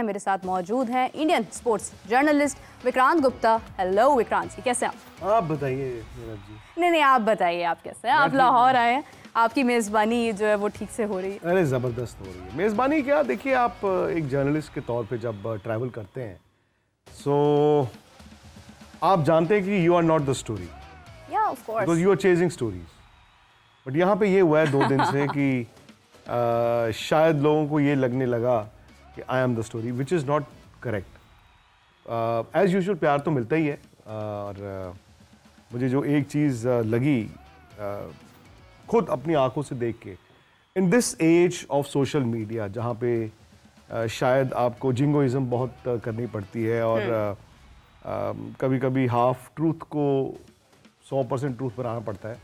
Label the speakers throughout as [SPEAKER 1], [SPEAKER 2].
[SPEAKER 1] मेरे साथ मौजूद हैं Indian sports journalist Vikrant Gupta. Hello Vikrant ji, कैसे
[SPEAKER 2] आप बताइए नीरज जी।
[SPEAKER 1] नहीं आप बताइए, आप कैसे हैं? आप लाहौर आए हैं, आपकी मेज़बानी जो है वो ठीक से हो रही है?
[SPEAKER 2] अरे ज़बरदस्त हो रही है मेज़बानी। क्या देखिए, आप एक जर्नलिस्ट के तौर पे जब ट्रैवल करते हैं सो आप जानते हैं कि you are not the story,
[SPEAKER 1] of course,
[SPEAKER 2] because you are chasing stories. But यहाँ पे ये हुआ है 2 दिन से कि शायद लोगों को ये लगने लगा कि I am the story, which is not correct. As usual प्यार तो मिलता ही है, और मुझे जो एक चीज़ लगी खुद अपनी आंखों से देख के, in this age of social media जहाँ पे शायद आपको जिंगोइज्म बहुत करनी पड़ती है, और कभी कभी हाफ ट्रूथ को 100% ट्रूथ बनाना पड़ता है।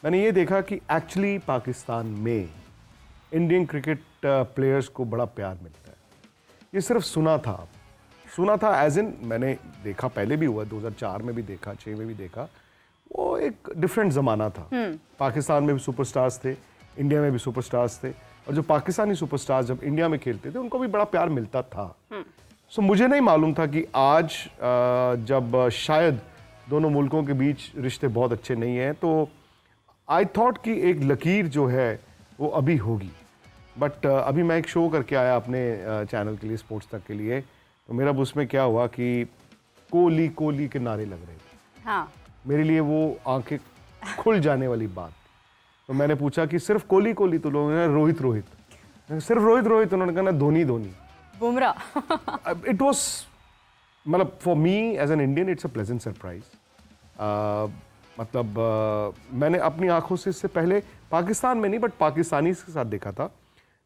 [SPEAKER 2] मैंने ये देखा कि एक्चुअली पाकिस्तान में इंडियन क्रिकेट प्लेयर्स को बड़ा प्यार मिलता है। ये सिर्फ सुना था एज इन, मैंने देखा, पहले भी हुआ, 2004 में भी देखा, 6 में भी देखा। वो एक डिफरेंट ज़माना था। पाकिस्तान में भी सुपरस्टार्स थे, इंडिया में भी सुपरस्टार्स थे, और जो पाकिस्तानी सुपरस्टार्स जब इंडिया में खेलते थे उनको भी बड़ा प्यार मिलता था। सो मुझे नहीं मालूम था कि आज जब शायद दोनों मुल्कों के बीच रिश्ते बहुत अच्छे नहीं हैं, तो आई थॉट कि एक लकीर जो है वो अभी होगी। बट अभी मैं एक शो करके आया अपने चैनल के लिए, स्पोर्ट्स तक के लिए, तो मेरा उसमें क्या हुआ कि कोहली कोहली के नारे लग रहे थे।
[SPEAKER 1] हाँ,
[SPEAKER 2] मेरे लिए वो आंखें खुल जाने वाली बात। तो मैंने पूछा कि सिर्फ कोहली कोहली, तो लोगों ने रोहित रोहित, सिर्फ रोहित रोहित, उन्होंने कहा ना धोनी धोनी,
[SPEAKER 1] बुमराह।
[SPEAKER 2] इट वॉज, मतलब for me as an Indian it's a pleasant surprise. मैंने अपनी आंखों से इससे पहले पाकिस्तान में नहीं बट पाकिस्तानी के साथ देखा था,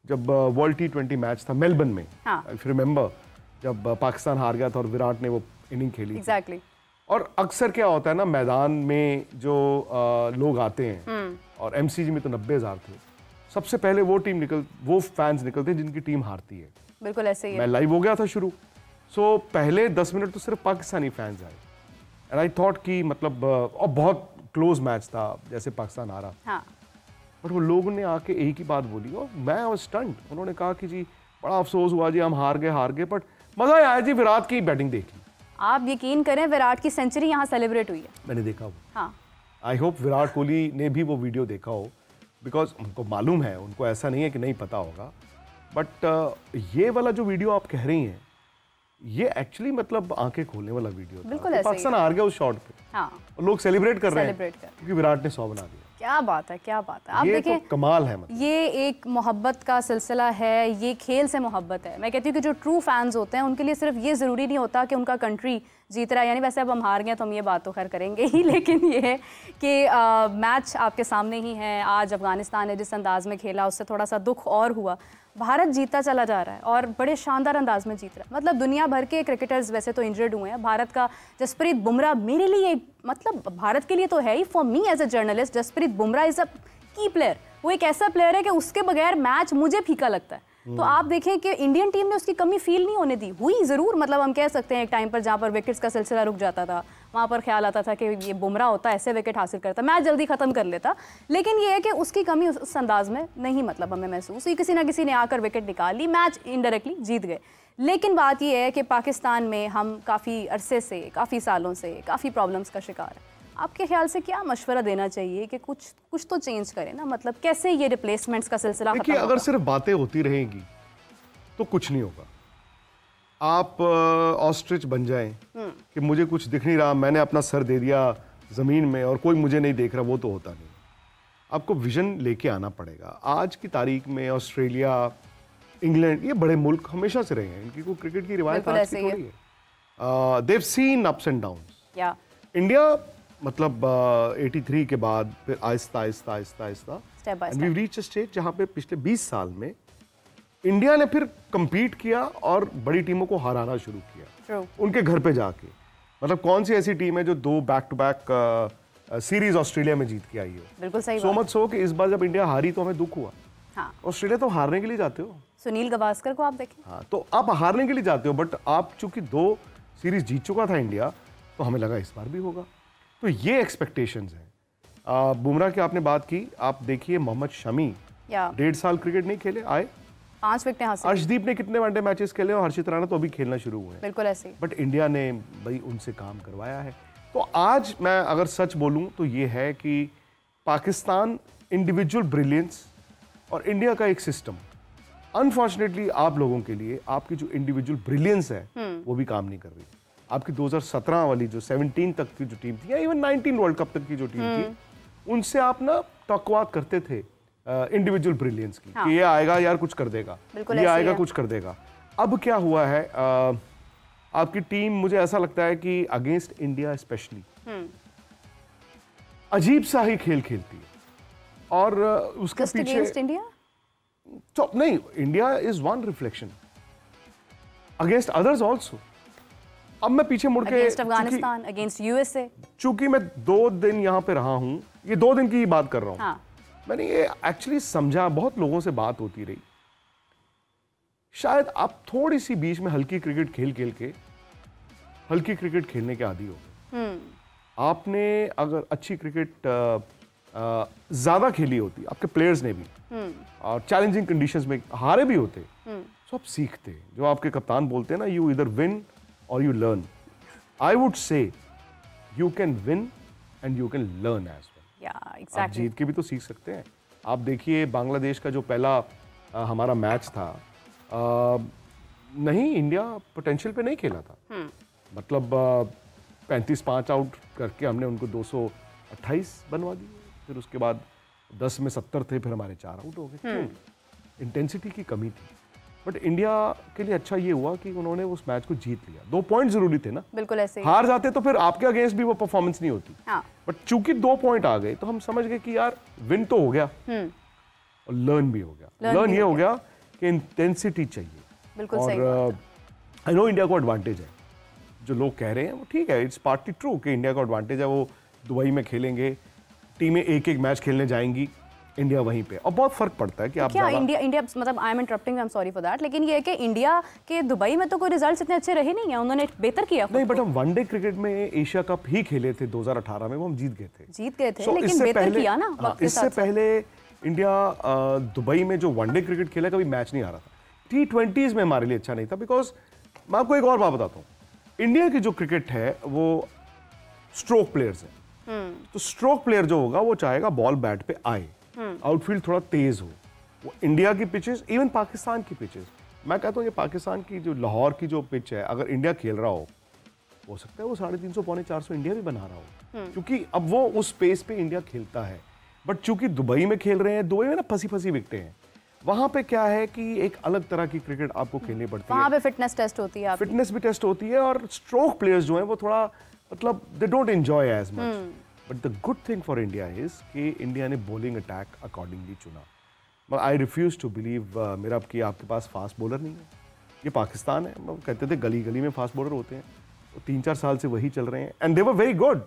[SPEAKER 2] जब वर्ल्ड T20 मैच था मेलबर्न में। इफ रिमेंबर, जब पाकिस्तान हार गया था और विराट ने वो इनिंग खेली।
[SPEAKER 1] Exactly.
[SPEAKER 2] और अक्सर क्या होता है ना, मैदान में जो लोग आते हैं, और MCG में तो 90,000 थे, सबसे पहले वो फैंस निकलते हैं जिनकी टीम हारती है।
[SPEAKER 1] बिल्कुल ऐसे ही है।
[SPEAKER 2] मैं लाइव हो गया था शुरू, सो पहले 10 मिनट तो सिर्फ पाकिस्तानी फैंस आए, एंड आई थॉट कि मतलब, और बहुत क्लोज मैच था, जैसे पाकिस्तान हारा।
[SPEAKER 1] हाँ।
[SPEAKER 2] बट वो लोगों ने आके एक ही बात बोली, और मैं और स्टंट, उन्होंने कहा कि जी बड़ा अफसोस हुआ जी, हम हार गए, बट मजा आया जी, विराट की बैटिंग देख ली।
[SPEAKER 1] आप यकीन करें, विराट की सेंचुरी यहाँ सेलिब्रेट हुई है।
[SPEAKER 2] मैंने देखा वो।
[SPEAKER 1] हाँ।
[SPEAKER 2] आई होप विराट कोहली ने भी वो वीडियो देखा हो, बिकॉज उनको मालूम है, उनको ऐसा नहीं है कि नहीं पता होगा। बट ये वाला जो वीडियो आप कह रही हैं, ये एक्चुअली मतलब आंखें खोलने वाला वीडियो था।
[SPEAKER 1] बिल्कुल
[SPEAKER 2] तो पाकिस्तान हार गया उस शॉट पे।
[SPEAKER 1] हाँ।
[SPEAKER 2] और लोग सेलिब्रेट कर रहे हैं क्योंकि विराट ने 100 बना दिया।
[SPEAKER 1] क्या बात है, क्या बात है। आप
[SPEAKER 2] ये
[SPEAKER 1] देखिए,
[SPEAKER 2] तो कमाल है। मतलब
[SPEAKER 1] ये एक मोहब्बत का सिलसिला है, ये खेल से मोहब्बत है। मैं कहती हूँ कि जो ट्रू फैंस होते हैं उनके लिए सिर्फ ये ज़रूरी नहीं होता कि उनका कंट्री जीत रहा है, यानी वैसे अब हम हार गए तो हम ये बात तो खैर करेंगे ही, लेकिन ये है कि मैच आपके सामने ही है। आज अफगानिस्तान ने जिस अंदाज में खेला उससे थोड़ा सा दुख और हुआ। भारत जीतता चला जा रहा है और बड़े शानदार अंदाज में जीत रहा है। मतलब दुनिया भर के क्रिकेटर्स वैसे तो इंजर्ड हुए हैं। भारत का जसप्रीत बुमराह मेरे लिए, मतलब भारत के लिए तो है ही, for me as a journalist Jasprit Bumrah is a key player. वो एक ऐसा प्लेयर है कि उसके बगैर मैच मुझे फीका लगता है। तो आप देखें कि इंडियन टीम ने उसकी कमी फील नहीं होने दी। हुई ज़रूर, मतलब हम कह सकते हैं एक टाइम पर जहाँ पर विकेट्स का सिलसिला रुक जाता था, वहाँ पर ख्याल आता था कि ये बुमराह होता, ऐसे विकेट हासिल करता, मैच जल्दी ख़त्म कर लेता। लेकिन ये है कि उसकी कमी उस अंदाज में नहीं, मतलब हमें महसूस हुई। किसी ना किसी ने आकर विकेट निकाल ली, मैच इनडायरेक्टली जीत गए। लेकिन बात यह है कि पाकिस्तान में हम काफ़ी अरसे से, काफ़ी सालों से काफ़ी प्रॉब्लम्स का शिकार है। आपके ख्याल से क्या मशवरा देना चाहिए कि कुछ तो चेंज करें ना, मतलब कैसे ये रिप्लेसमेंट्स का सिलसिला खत्म होगा?
[SPEAKER 2] अगर सिर्फ बातें होती रहेंगी तो कुछ नहीं होगा। आप ऑस्ट्रिच बन जाएं कि मुझे कुछ दिख नहीं रहा, मैंने अपना सर दे दिया ज़मीन में और कोई मुझे नहीं देख रहा, वो तो होता नहीं। आपको विजन लेके आना पड़ेगा। आज की तारीख में ऑस्ट्रेलिया, इंग्लैंड, ये बड़े मुल्क हमेशा से रहे हैं, इनकी कोई क्रिकेट की रिवायत आज की थोड़ी है। They have seen ups and downs. India मतलब 83 के बाद फिर आहिस्ता and we reach a stage जहाँ पे पिछले 20 साल में इंडिया ने फिर compete किया और बड़ी टीमों को हराना शुरू किया। उनके घर पे जाके, मतलब कौन सी ऐसी टीम है जो 2 back to back series Australia में जीत के आई हो?
[SPEAKER 1] बिल्कुल सही।
[SPEAKER 2] सो मच सो कि इस बार जब इंडिया हारी तो हमें दुख हुआ।
[SPEAKER 1] हाँ।
[SPEAKER 2] ऑस्ट्रेलिया तो हारने के लिए जाते हो,
[SPEAKER 1] सुनील गावस्कर को आप देखें।
[SPEAKER 2] हाँ, तो आप हारने के लिए जाते हो, बट आप चूंकि 2 सीरीज जीत चुका था इंडिया, तो हमें लगा इस बार भी होगा। तो ये एक्सपेक्टेशंस हैं। बुमराह की आपने बात की, आप देखिए मोहम्मद शमी 1.5 साल क्रिकेट नहीं खेले, आए
[SPEAKER 1] 5 विकेटें हासिल।
[SPEAKER 2] अर्शदीप ने कितने वनडे मैचेस खेले और हर्षित राणा तो अभी खेलना शुरू हुए हैं।
[SPEAKER 1] बिल्कुल ऐसे ही।
[SPEAKER 2] बट इंडिया ने भाई उनसे काम करवाया है। तो आज मैं अगर सच बोलूं तो ये है कि पाकिस्तान इंडिविजुअल ब्रिलियंस और इंडिया का एक सिस्टम, अनफॉर्चुनेटली आप लोगों के लिए आपकी जो इंडिविजुअल ब्रिलियंस है वो भी काम नहीं कर रही। आपकी 2017 वाली जो 17 तक की जो टीम थी या इवन 19 वर्ल्ड कप तक की जो टीम थी, उनसे आप ना टकवात करते थे इंडिविजुअल ब्रिलियंस की।
[SPEAKER 1] हाँ।
[SPEAKER 2] कि ये आएगा यार कुछ कर देगा, ये आएगा कुछ कर देगा। अब क्या हुआ है, आपकी टीम मुझे ऐसा लगता है कि अगेंस्ट इंडिया स्पेशली अजीब सा ही खेल खेलती है और उसके
[SPEAKER 1] Just
[SPEAKER 2] पीछे
[SPEAKER 1] against India?
[SPEAKER 2] तो नहीं, India is one reflection against others also. अब मैं पीछे मुड़ के
[SPEAKER 1] अगेंस्ट अफगानिस्तान, अगेंस्ट यूएसए।
[SPEAKER 2] चूंकि मैं 2 दिन यहां पे रहा हूं, ये 2 दिन की ही बात कर रहा हूं।
[SPEAKER 1] हाँ।
[SPEAKER 2] मैंने ये एक्चुअली समझा, बहुत लोगों से बात होती रही, शायद आप थोड़ी सी बीच में हल्की क्रिकेट खेल खेल के हल्की क्रिकेट खेलने के आदी हो। आपने अगर अच्छी क्रिकेट ज्यादा खेली होती, आपके प्लेयर्स ने भी, और चैलेंजिंग कंडीशंस में हारे भी होते, तो आप सीखते। जो आपके कप्तान बोलते हैं ना, यू इधर विन और you learn. I would say you can win and you can learn as well. आप जीत के भी तो सीख सकते हैं। आप देखिए बांग्लादेश का जो पहला हमारा मैच था, नहीं, इंडिया पोटेंशियल पे नहीं खेला था। मतलब 35-5 आउट करके हमने उनको 228 बनवा दिए। फिर उसके बाद 10 में 70 थे, फिर हमारे 4 आउट हो गए। क्यों? इंटेंसिटी की कमी थी। बट इंडिया के लिए अच्छा ये हुआ कि उन्होंने उस मैच को जीत लिया। 2 पॉइंट जरूरी थे ना।
[SPEAKER 1] बिल्कुल ऐसे ही।
[SPEAKER 2] हार जाते तो फिर आपके अगेंस्ट भी वो परफॉर्मेंस नहीं होती।
[SPEAKER 1] हाँ।
[SPEAKER 2] बट चूंकि 2 पॉइंट आ गए तो हम समझ गए कि यार विन तो हो गया और लर्न भी हो गया। लर्न ये हो गया कि इंटेंसिटी चाहिए।
[SPEAKER 1] बिल्कुल सही बात है।
[SPEAKER 2] आई नो इंडिया को एडवांटेज है, जो लोग कह रहे हैं वो ठीक है, इट्स पार्टली ट्रू कि इंडिया को एडवांटेज है। वो दुबई में खेलेंगे, टीमें एक एक मैच खेलने जाएंगी, इंडिया वहीं पे, और बहुत फर्क पड़ता है कि आप
[SPEAKER 1] क्या इंडिया मतलब I am interrupting, I am sorry for that, लेकिन ये है कि इंडिया के दुबई में तो कोई रिजल्ट्स इतने अच्छे रहे नहीं है, उन्होंने बेहतर किया।
[SPEAKER 2] नहीं, बट हम वनडे क्रिकेट में एशिया कप ही खेले थे 2018 में, वो हम जीत गए थे।
[SPEAKER 1] लेकिन बेहतर किया ना।
[SPEAKER 2] इससे पहले इंडिया दुबई में जो वनडे क्रिकेट खेला कभी मैच नहीं आ रहा था। T20s में हमारे लिए अच्छा नहीं था, बिकॉज मैं आपको एक और बात बताता हूँ, इंडिया की जो क्रिकेट है वो स्ट्रोक प्लेयर्स है। तो स्ट्रोक प्लेयर जो होगा वो चाहेगा बॉल बैट पे आए, आउटफील्ड थोड़ा तेज हो। वो इंडिया की पिचेस, इवन पाकिस्तान की पिचेस, मैं कहता हूँ ये पाकिस्तान की जो लाहौर की जो पिच है, अगर इंडिया खेल रहा हो सकता है वो 350 पौने 400 इंडिया भी बना रहा हो, क्योंकि अब वो उस स्पेस पे इंडिया खेलता है। बट चूंकि दुबई में खेल रहे हैं, दुबई में ना फंसी विकटें हैं, वहां पे क्या है कि एक अलग तरह की क्रिकेट आपको खेलनी पड़ती है।
[SPEAKER 1] वहां पे फिटनेस टेस्ट होती है,
[SPEAKER 2] फिटनेस भी टेस्ट होती है, और स्ट्रोक प्लेयर्स जो हैं वो थोड़ा मतलब they don't enjoy as much. But the good thing for India is कि इंडिया ने बॉलिंग अटैक अकॉर्डिंगली चुना। आई रिफ्यूज टू बिलीव मेरा कि आपके पास फास्ट बॉलर नहीं है। ये पाकिस्तान है, कहते थे गली गली में फास्ट बॉलर होते हैं, 3-4 साल से वही चल रहे हैं, and they were very good.